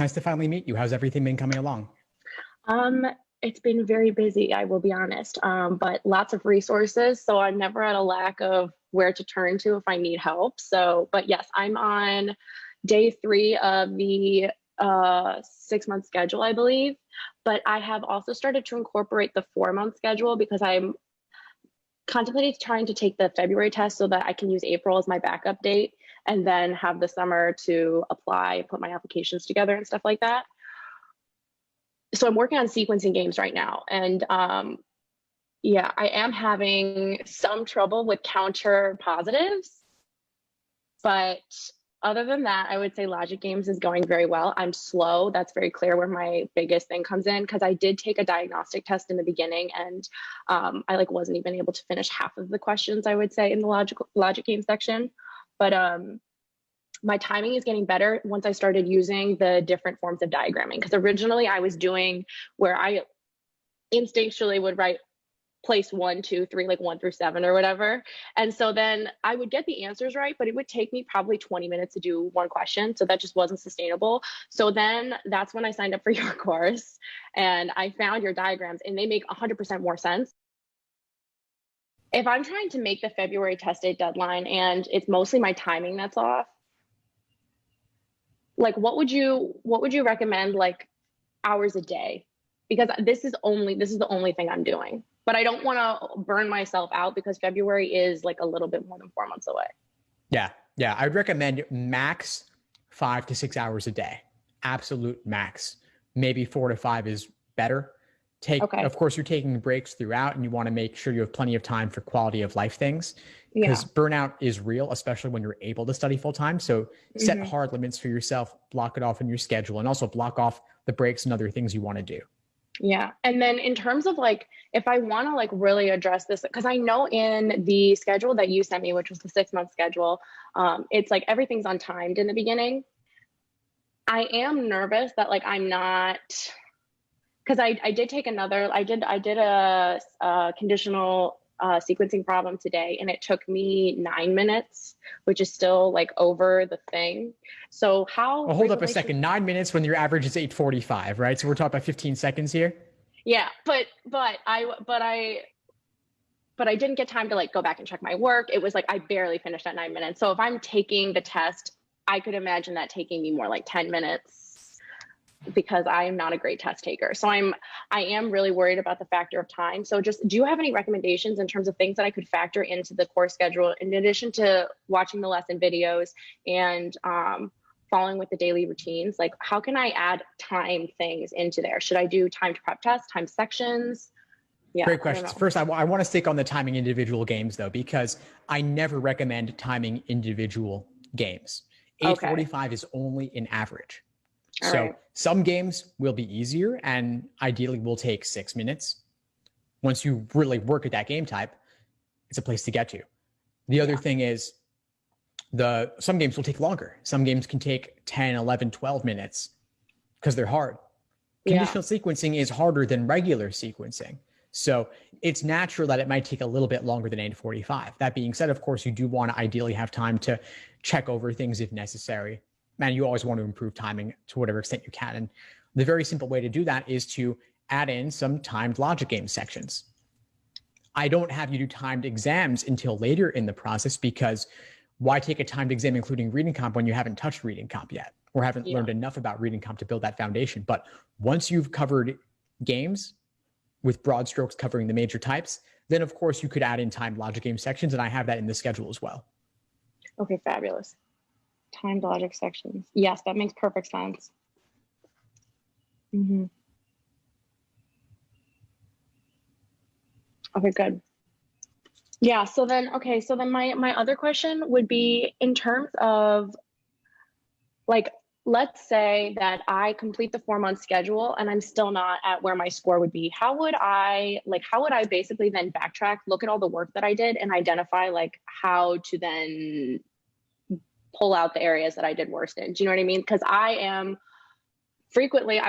nice to finally meet you. How's everything been coming along? Um, it's been very busy, I will be honest, but lots of resources. So I'm never at a lack of where to turn to if I need help. So, but yes, I'm on day 3 of the 6-month schedule, I believe. But I have also started to incorporate the 4-month schedule because I'm contemplating trying to take the February test so that I can use April as my backup date and then have the summer to apply, put my applications together and stuff like that. So I'm working on sequencing games right now. And yeah, I am having some trouble with counter positives. But other than that, I would say logic games is going very well. I'm slow. That's very clear where my biggest thing comes in because I did take a diagnostic test in the beginning and I like wasn't even able to finish half of the questions, I would say, in the logic game section. But my timing is getting better once I started using the different forms of diagramming. Because originally I was doing where I instinctually would write place 1, 2, 3, like 1 through 7 or whatever. And so then I would get the answers right, but it would take me probably 20 minutes to do one question. So that just wasn't sustainable. So then that's when I signed up for your course and I found your diagrams and they make 100% more sense. If I'm trying to make the February test date deadline and it's mostly my timing that's off, like what would you recommend, like hours a day? Because this is the only thing I'm doing. But I don't want to burn myself out because February is like a little bit more than 4 months away. Yeah. I would recommend max 5 to 6 hours a day. Absolute max. Maybe 4 to 5 is better. Of course, you're taking breaks throughout and you want to make sure you have plenty of time for quality of life things because burnout is real, especially when you're able to study full time. So set hard limits for yourself, block it off in your schedule, and also block off the breaks and other things you want to do. Yeah. And then in terms of like, if I want to like really address this, because I know in the schedule that you sent me, which was the 6-month schedule, it's like everything's untimed in the beginning. I am nervous that like I'm not, because I did take I did a conditional sequencing problem today and it took me 9 minutes, which is still like over the thing. So well, hold up a second. 9 minutes when your average is 8:45, right? So we're talking about 15 seconds here. Yeah, but I didn't get time to like go back and check my work. It was like I barely finished at 9 minutes. So if I'm taking the test, I could imagine that taking me more like 10 minutes because I am not a great test taker. So I am really worried about the factor of time. So just, do you have any recommendations in terms of things that I could factor into the course schedule in addition to watching the lesson videos and following with the daily routines? Like how can I add time things into there? Should I do timed prep tests, timed sections? Yeah, great questions. First, I want to stick on the timing individual games though, because I never recommend timing individual games. 8:45 is an average. So some games will be easier and ideally will take 6 minutes. Once you really work at that game type, it's a place to get to. The other thing is some games will take longer. Some games can take 10, 11, 12 minutes because they're hard. Conditional sequencing is harder than regular sequencing. So it's natural that it might take a little bit longer than 8:45. That being said, of course, you do want to ideally have time to check over things if necessary. And you always want to improve timing to whatever extent you can. And the very simple way to do that is to add in some timed logic game sections. I don't have you do timed exams until later in the process because why take a timed exam including reading comp when you haven't touched reading comp yet or haven't learned enough about reading comp to build that foundation? But once you've covered games with broad strokes covering the major types, then of course you could add in timed logic game sections, and I have that in the schedule as well. Okay, fabulous. Timed logic sections. Yes, that makes perfect sense. Okay, good. Yeah, so then my other question would be in terms of like, let's say that I complete the 4-month schedule and I'm still not at where my score would be. How would I basically then backtrack, look at all the work that I did and identify like how to then pull out the areas that I did worst in? Do you know what I mean? Because I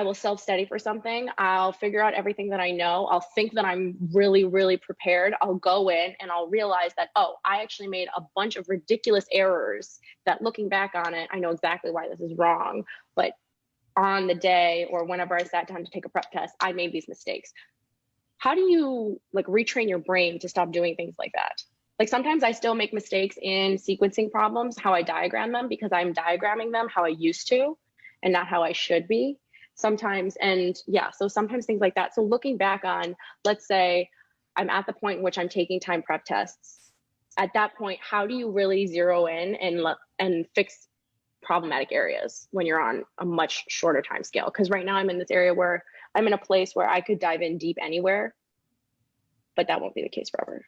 will self-study for something. I'll figure out everything that I know. I'll think that I'm really, really prepared. I'll go in and I'll realize that, oh, I actually made a bunch of ridiculous errors that looking back on it, I know exactly why this is wrong. But on the day or whenever I sat down to take a prep test, I made these mistakes. How do you like retrain your brain to stop doing things like that? Like sometimes I still make mistakes in sequencing problems, how I diagram them, because I'm diagramming them how I used to and not how I should be sometimes. And yeah, so sometimes things like that. So looking back on, let's say I'm at the point in which I'm taking time prep tests. At that point, how do you really zero in and fix problematic areas when you're on a much shorter time scale? Because right now I'm in this area where I'm in a place where I could dive in deep anywhere, but that won't be the case forever.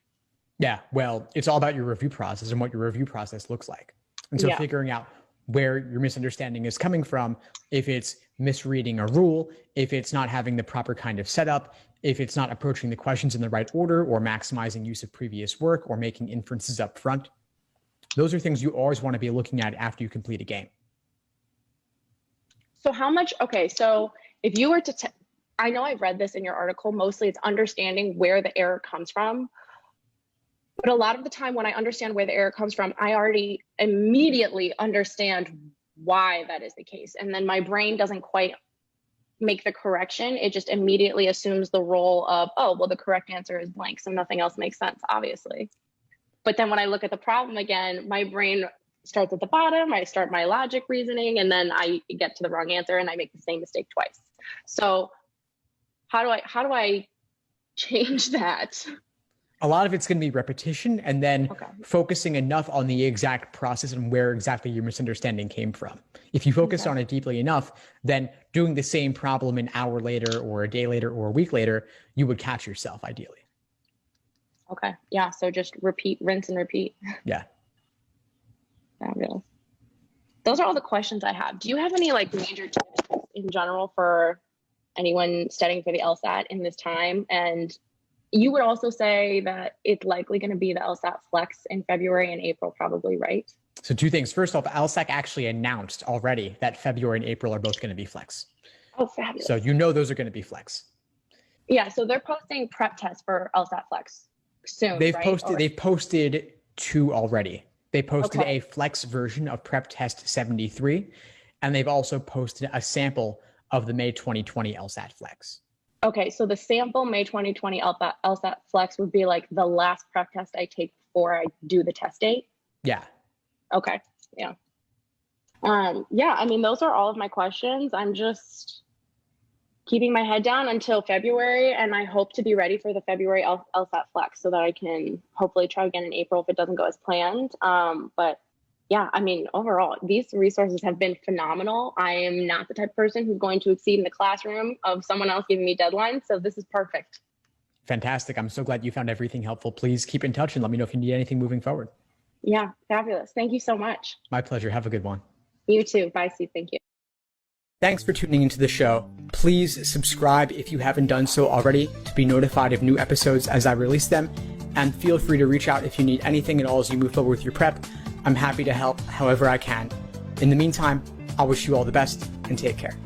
Yeah, well, it's all about your review process and what your review process looks like. And so figuring out where your misunderstanding is coming from, if it's misreading a rule, if it's not having the proper kind of setup, if it's not approaching the questions in the right order or maximizing use of previous work or making inferences up front. Those are things you always want to be looking at after you complete a game. So how much, okay, so if you were to, I know I read this in your article, mostly it's understanding where the error comes from. But a lot of the time when I understand where the error comes from, I already immediately understand why that is the case. And then my brain doesn't quite make the correction. It just immediately assumes the role of, oh, well, the correct answer is blank, so nothing else makes sense, obviously. But then when I look at the problem again, my brain starts at the bottom, I start my logic reasoning, and then I get to the wrong answer and I make the same mistake twice. So how do I change that? A lot of it's going to be repetition and then focusing enough on the exact process and where exactly your misunderstanding came from. If you focus on it deeply enough, then doing the same problem an hour later or a day later or a week later, you would catch yourself ideally. Okay. Yeah. So just repeat, rinse and repeat. Yeah. Fabulous. Those are all the questions I have. Do you have any like major tips in general for anyone studying for the LSAT in this time? And you would also say that it's likely going to be the LSAT Flex in February and April, probably, right? So two things. First off, LSAC actually announced already that February and April are both going to be Flex. Oh, fabulous. So you know those are going to be Flex. Yeah, so they're posting prep tests for LSAT Flex soon, They've right? posted two already. They posted a Flex version of Prep Test 73, and they've also posted a sample of the May 2020 LSAT Flex. Okay, so the sample May 2020 LSAT Flex would be like the last prep test I take before I do the test date? Yeah. Okay, yeah. Yeah, I mean, those are all of my questions. I'm just keeping my head down until February, and I hope to be ready for the February LSAT Flex so that I can hopefully try again in April if it doesn't go as planned. But yeah, I mean, overall, these resources have been phenomenal. I am not the type of person who's going to exceed in the classroom of someone else giving me deadlines. So this is perfect. Fantastic. I'm so glad you found everything helpful. Please keep in touch and let me know if you need anything moving forward. Yeah, fabulous. Thank you so much. My pleasure. Have a good one. You too. Bye, Steve. Thank you. Thanks for tuning into the show. Please subscribe if you haven't done so already to be notified of new episodes as I release them. And feel free to reach out if you need anything at all as you move forward with your prep. I'm happy to help however I can. In the meantime, I'll wish you all the best and take care.